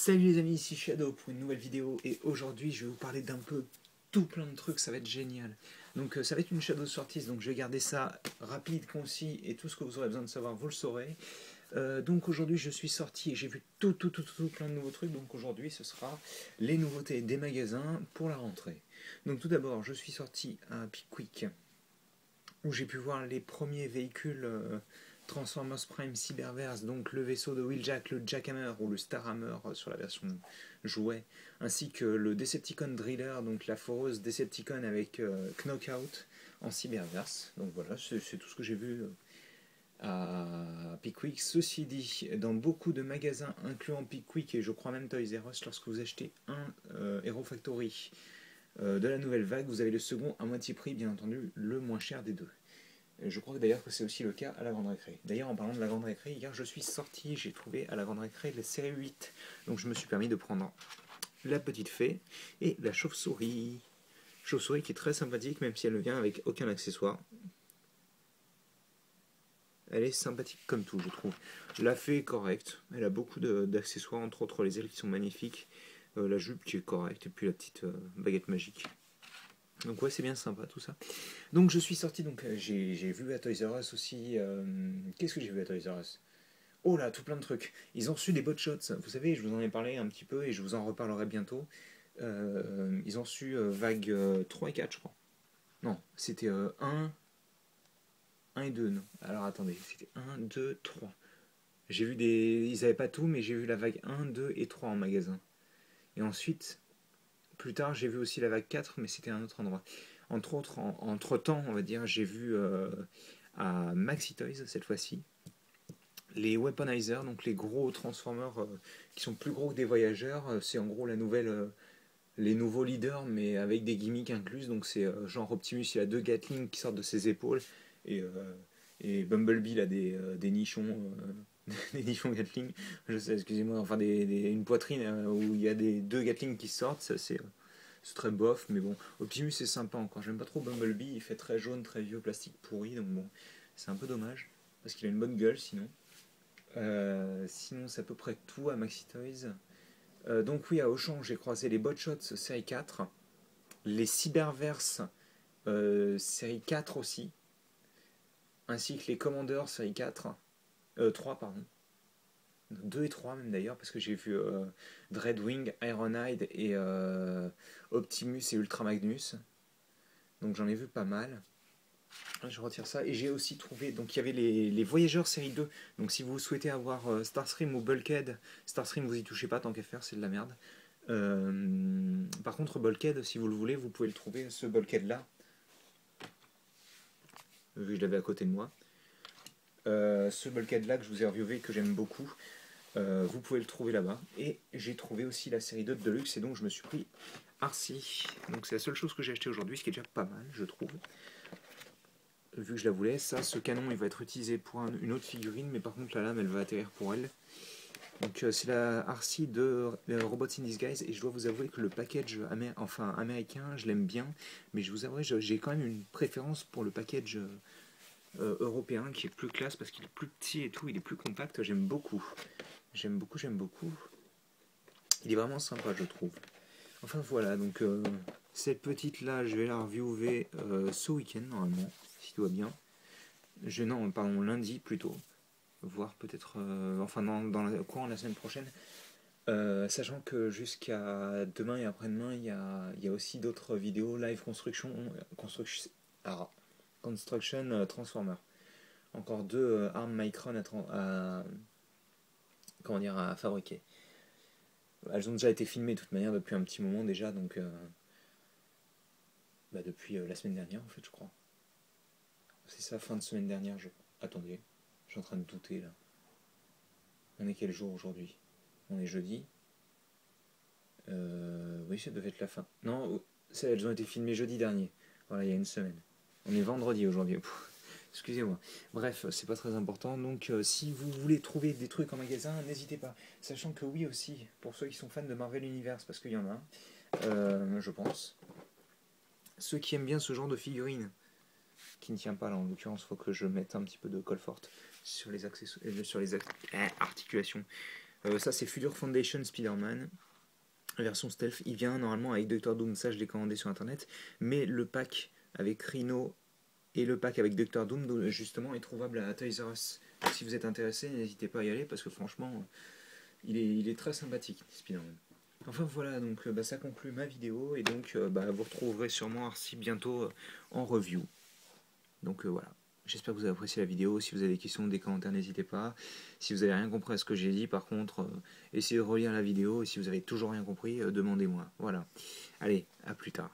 Salut les amis, ici Shadow pour une nouvelle vidéo et aujourd'hui je vais vous parler d'un peu tout plein de trucs, ça va être génial. Donc ça va être une Shadow sortie, donc je vais garder ça rapide, concis et tout ce que vous aurez besoin de savoir vous le saurez. Donc aujourd'hui je suis sorti et j'ai vu tout plein de nouveaux trucs, donc aujourd'hui ce sera les nouveautés des magasins pour la rentrée. Donc tout d'abord je suis sorti à Pickwick où j'ai pu voir les premiers véhicules Transformers Prime Cyberverse, donc le vaisseau de Wheeljack, le Jackhammer ou le Starhammer sur la version jouet, ainsi que le Decepticon Driller, donc la foreuse Decepticon avec Knockout en Cyberverse. Donc voilà, c'est tout ce que j'ai vu à Pickwick. Ceci dit, dans beaucoup de magasins incluant Pickwick et je crois même Toys R Us, lorsque vous achetez un Hero Factory de la nouvelle vague, vous avez le second à moitié prix, bien entendu le moins cher des deux. Je crois d'ailleurs que c'est aussi le cas à la Grande Récré. D'ailleurs, en parlant de la Grande Récré, hier je suis sorti, j'ai trouvé à la Grande Récré la série 8. Donc je me suis permis de prendre la petite fée et la chauve-souris. Chauve-souris qui est très sympathique, même si elle ne vient avec aucun accessoire. Elle est sympathique comme tout, je trouve. La fée est correcte, elle a beaucoup d'accessoires, entre autres les ailes qui sont magnifiques, la jupe qui est correcte, et puis la petite baguette magique. Donc ouais, c'est bien sympa tout ça. Donc je suis sorti, donc j'ai vu à Toys R Us aussi. Qu'est-ce que j'ai vu à Toys R Us? Oh là, tout plein de trucs. Ils ont reçu des bot shots. Vous savez, je vous en ai parlé un petit peu et je vous en reparlerai bientôt. Ils ont reçu vague 3 et 4, je crois. Non, c'était 1 et 2. Non. Alors attendez, c'était 1, 2, 3. J'ai vu des. Ils n'avaient pas tout, mais j'ai vu la vague 1, 2 et 3 en magasin. Et ensuite, plus tard, j'ai vu aussi la vague 4, mais c'était à un autre endroit. Entre temps, on va dire, j'ai vu à Maxi Toys cette fois-ci les Weaponizers, donc les gros Transformers qui sont plus gros que des voyageurs. C'est en gros les nouveaux leaders, mais avec des gimmicks incluses. Donc c'est genre Optimus, il a 2 Gatling qui sortent de ses épaules et Bumblebee il a des nichons. Des nichons Gatling, je sais, excusez-moi, enfin une poitrine où il y a 2 Gatling qui sortent, ça c'est très bof, mais bon, Optimus c'est sympa encore. J'aime pas trop Bumblebee, il fait très jaune, très vieux, plastique pourri, donc bon, c'est un peu dommage, parce qu'il a une bonne gueule sinon. Sinon, c'est à peu près tout à Maxi Toys. Donc oui, à Auchan, j'ai croisé les Botshots série 4, les Cyberverse série 4 aussi, ainsi que les Commanders série 4, 3 pardon. 2 et 3 même d'ailleurs, parce que j'ai vu Dreadwing, Ironhide et Optimus et Ultra Magnus. Donc j'en ai vu pas mal. Je retire ça. Et j'ai aussi trouvé, donc il y avait les Voyageurs série 2. Donc si vous souhaitez avoir Starscream ou Bulkhead, Starscream vous y touchez pas tant qu'à faire, c'est de la merde. Par contre Bulkhead, si vous le voulez, vous pouvez le trouver, ce Bulkhead là. Vu que je l'avais à côté de moi. Ce Bulkhead là que je vous ai reviewé, que j'aime beaucoup. Vous pouvez le trouver là-bas. Et j'ai trouvé aussi la série 2 de Deluxe et donc je me suis pris Arcee. Donc c'est la seule chose que j'ai acheté aujourd'hui, ce qui est déjà pas mal, je trouve. Vu que je la voulais, ce canon il va être utilisé pour une autre figurine, mais par contre la lame elle va atterrir pour elle. Donc c'est la Arcee de Robots in Disguise et je dois vous avouer que le package américain je l'aime bien, mais je vous avouerai j'ai quand même une préférence pour le package européen qui est plus classe parce qu'il est plus petit et tout, il est plus compact, j'aime beaucoup. J'aime beaucoup. Il est vraiment sympa je trouve. Enfin voilà, donc cette petite là je vais la reviewer ce week-end normalement, si tout va bien. Non, pardon, lundi plutôt. Voire peut-être, dans le courant de la semaine prochaine. Sachant que jusqu'à demain et après-demain, il y a aussi d'autres vidéos live construction Transformer. Encore 2 armes Micron à fabriquer. Elles ont déjà été filmées de toute manière depuis un petit moment déjà, donc depuis la semaine dernière en fait, je crois. C'est ça, fin de semaine dernière. Attendez, je suis en train de douter là. On est quel jour aujourd'hui? On est jeudi. Oui, ça devait être la fin. Non, elles ont été filmées jeudi dernier. Voilà, il y a une semaine. On est vendredi aujourd'hui. Excusez-moi. Bref, c'est pas très important. Donc, si vous voulez trouver des trucs en magasin, n'hésitez pas. Sachant que oui aussi, pour ceux qui sont fans de Marvel Universe, parce qu'il y en a, je pense. Ceux qui aiment bien ce genre de figurines, qui ne tient pas là en l'occurrence, faut que je mette un petit peu de colle forte sur les articulations. Ça c'est Future Foundation Spider-Man, la version stealth. Il vient normalement avec Doctor Doom, ça je l'ai commandé sur internet, mais le pack avec Rhino et le pack avec Doctor Doom justement est trouvable à Toys R Us. Donc, si vous êtes intéressé, n'hésitez pas à y aller parce que franchement il est très sympathique Spider-Man. Enfin voilà, donc ça conclut ma vidéo et donc vous retrouverez sûrement Arcy bientôt en review. Donc voilà. J'espère que vous avez apprécié la vidéo. Si vous avez des questions, des commentaires, n'hésitez pas. Si vous n'avez rien compris à ce que j'ai dit, par contre, essayez de relire la vidéo. Et si vous avez toujours rien compris, demandez-moi. Voilà. Allez, à plus tard.